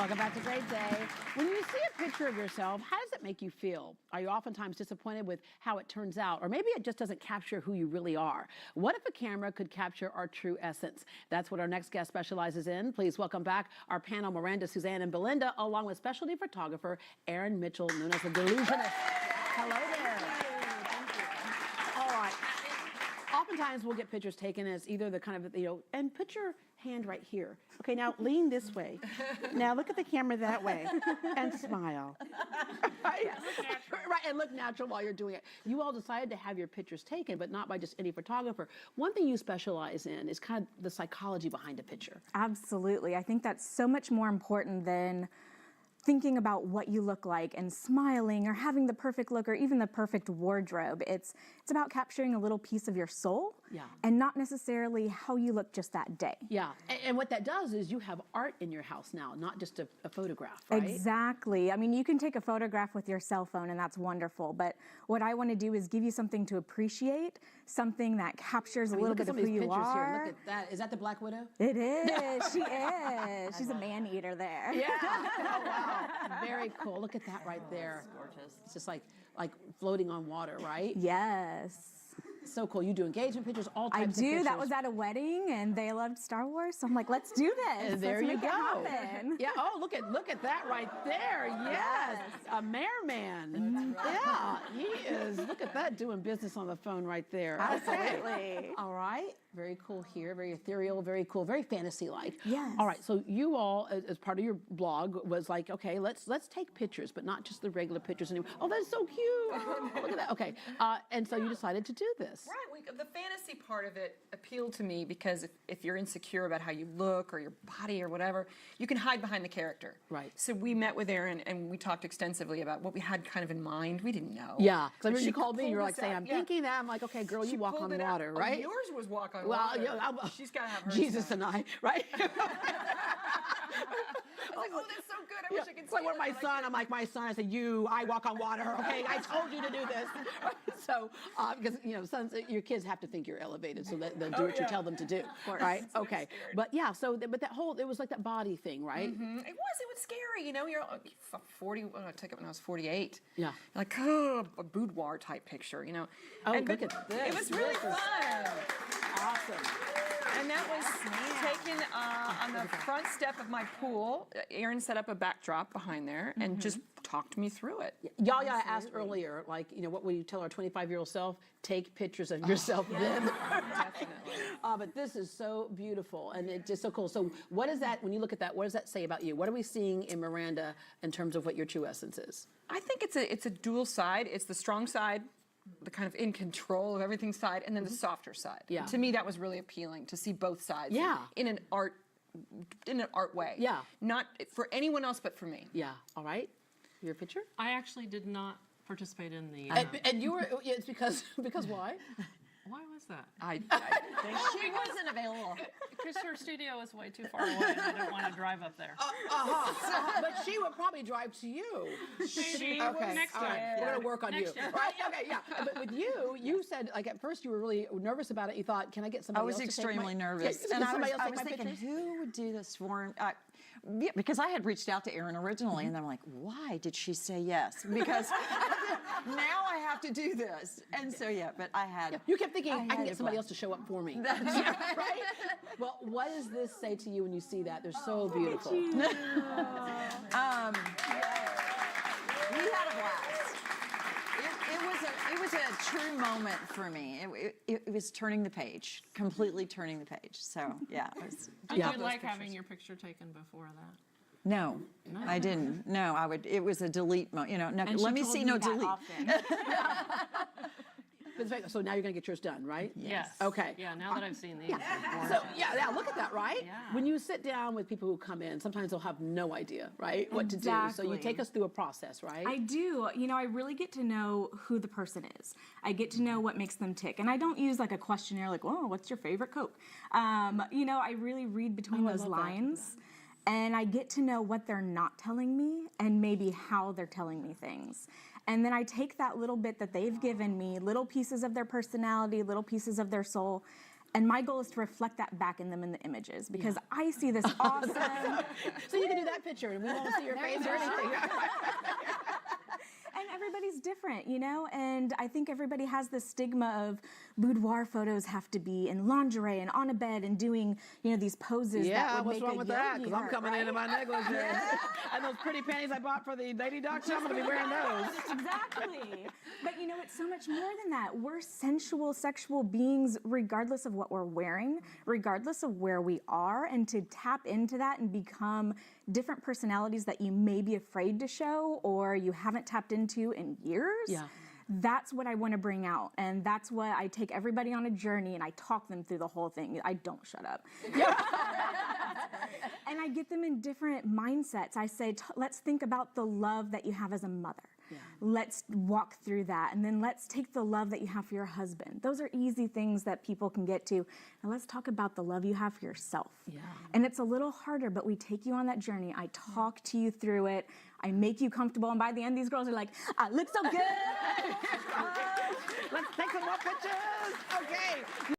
Welcome back to Great Day. When you see a picture of yourself, how does it make you feel? Are you oftentimes disappointed with how it turns out? Or maybe it just doesn't capture who you really are? What if a camera could capture our true essence? That's what our next guest specializes in. Please welcome back our panel, Miranda, Suzanne, and Belinda, along with specialty photographer Erin Mitchell, known as the Delusionist. Hello there. All right. Oftentimes we'll get pictures taken as either the kind of, and put your hand right here. Okay, now lean this way. Now look at the camera that way and smile. Right? Right, and look natural while you're doing it. You all decided to have your pictures taken, but not by just any photographer. One thing you specialize in is kind of the psychology behind a picture. Absolutely. I think that's so much more important than thinking about what you look like and smiling or having the perfect look or even the perfect wardrobe. It's about capturing a little piece of your soul, and not necessarily how you look just that day. Yeah, and what that does is you have art in your house now, not just a photograph, right? Exactly. I mean, you can take a photograph with your cell phone and that's wonderful, but what I want to do is give you something to appreciate, something that captures a little bit of who you are. Here. Look at that. Is that the Black Widow? It is. She is. She's a man-eater there. Yeah. Oh, wow. Very cool. Look at that right there. That's gorgeous. It's just like floating on water, right? Yes. So cool. You do engagement pictures, all types of I do. pictures. That was at a wedding, and they loved Star Wars, so I'm like, let's do this. And there let's you make go. It happen. Yeah. Oh, look at that right there. Yes. A mayorman. Yeah. He is. Look at that, doing business on the phone right there. Absolutely. Okay. All right. Very cool here. Very ethereal. Very cool. Very fantasy-like. Yes. All right. So you all, as part of your blog, was like, okay, let's take pictures, but not just the regular pictures anymore. Oh, that's so cute. Look at that. Okay. And so you decided to do this. Right. The fantasy part of it appealed to me because if you're insecure about how you look or your body or whatever, you can hide behind the character. Right. So we met with Erin and we talked extensively about what we had kind of in mind. We didn't know. Yeah. Because I remember She you called me and you were like pulled saying, us I'm out. thinking that. I'm like, okay, girl, you walk pulled on it out. water, Oh, right? yours was walk on Well, water. yeah, She's got to have hers. Jesus tonight. and I, right? I was like, oh, that's so good. I wish I could It's like see with that, my but I son, couldn't. I'm like, my son, I said, I walk on water, okay? I told you to do this. So, because, sons, your kids have to think you're elevated, so that they'll do what you tell them to do, right? Okay. But yeah, but that whole, it was like that body thing, right? It was scary, you're 40, I took it when I was 48. Yeah. Like, oh, a boudoir type picture, Oh, And- look but at this. It was really fun. Awesome. And that was taken on the front step of my pool. Erin set up a backdrop behind there and just talked me through it. Yaya asked earlier, like, what will you tell our 25-year-old self? Take pictures of yourself then. Definitely. But this is so beautiful and it's just so cool. So what is that, when you look at that, what does that say about you? What are we seeing in Miranda in terms of what your true essence is? I think it's a dual side. It's the strong side, the kind of in control of everything side, and then the softer side. Yeah. To me, that was really appealing to see both sides. Yeah. In an art way. Yeah. Not for anyone else but for me. Yeah. All right. Your picture? I actually did not participate in the. And you were, it's because why? Why was that? She wasn't available. Because her studio is way too far away, and I didn't want to drive up there. But she would probably drive to you. She Okay. next All right. time. We're going to work on Next you. year. Right? Okay, yeah. But with you said, like, at first you were really nervous about it. You thought, can I get somebody I was else to take extremely my... nervous. Yeah, And somebody else I take was my thinking, pictures? who would do this for him? Yeah, because I had reached out to Erin originally, and I'm like, why did she say yes? Because now I have to do this. And so, yeah, but I had... You kept thinking, I can had get a somebody blast. else to show up for me. Right? Well, what does this say to you when you see that? They're so beautiful. We had a blast. It was a true moment for me. It was turning the page, completely turning the page. So, yeah. Did Yeah. you like having your picture taken before that? No, I didn't. No, it was a delete moment. No, And let she me told see me no that delete. often. So now you're going to get yours done, right? Yes. Okay. Yeah, now that I've seen these. So, yeah, look at that, right? Yeah. When you sit down with people who come in, sometimes they'll have no idea, right, what to do. So you Exactly. take us through a process, right? I do. I really get to know who the person is. I get to know what makes them tick. And I don't use like a questionnaire like, oh, what's your favorite Coke? I really read between I those love that. lines. And I get to know what they're not telling me and maybe how they're telling me things. And then I take that little bit that they've given me, little pieces of their personality, little pieces of their soul, And my goal is to reflect that back in them in the images because I see this awesome. So you can do that picture and we won't see your face or anything. And everybody's different, you know? And I think everybody has this stigma of boudoir photos have to be in lingerie and on a bed and doing, you know, these poses that would what's make wrong a with that? yogi Because I'm heart, coming in right? my negligee. And those pretty panties I bought for the lady doctor, I'm going to be wearing those. Exactly. But you know, it's so much more than that. We're sensual, sexual beings, regardless of what we're wearing, regardless of where we are, and to tap into that and become different personalities that you may be afraid to show or you haven't tapped into in years. Yeah. That's what I want to bring out. And that's what I take everybody on a journey and I talk them through the whole thing. I don't shut up. And I get them in different mindsets. I say, let's think about the love that you have as a mother. Yeah. Let's walk through that. And then let's take the love that you have for your husband. Those are easy things that people can get to. And let's talk about the love you have for yourself. Yeah. And it's a little harder, but we take you on that journey. I talk to you through it. I make you comfortable. And by the end, these girls are like, I look so good. Let's take some more pictures. Okay.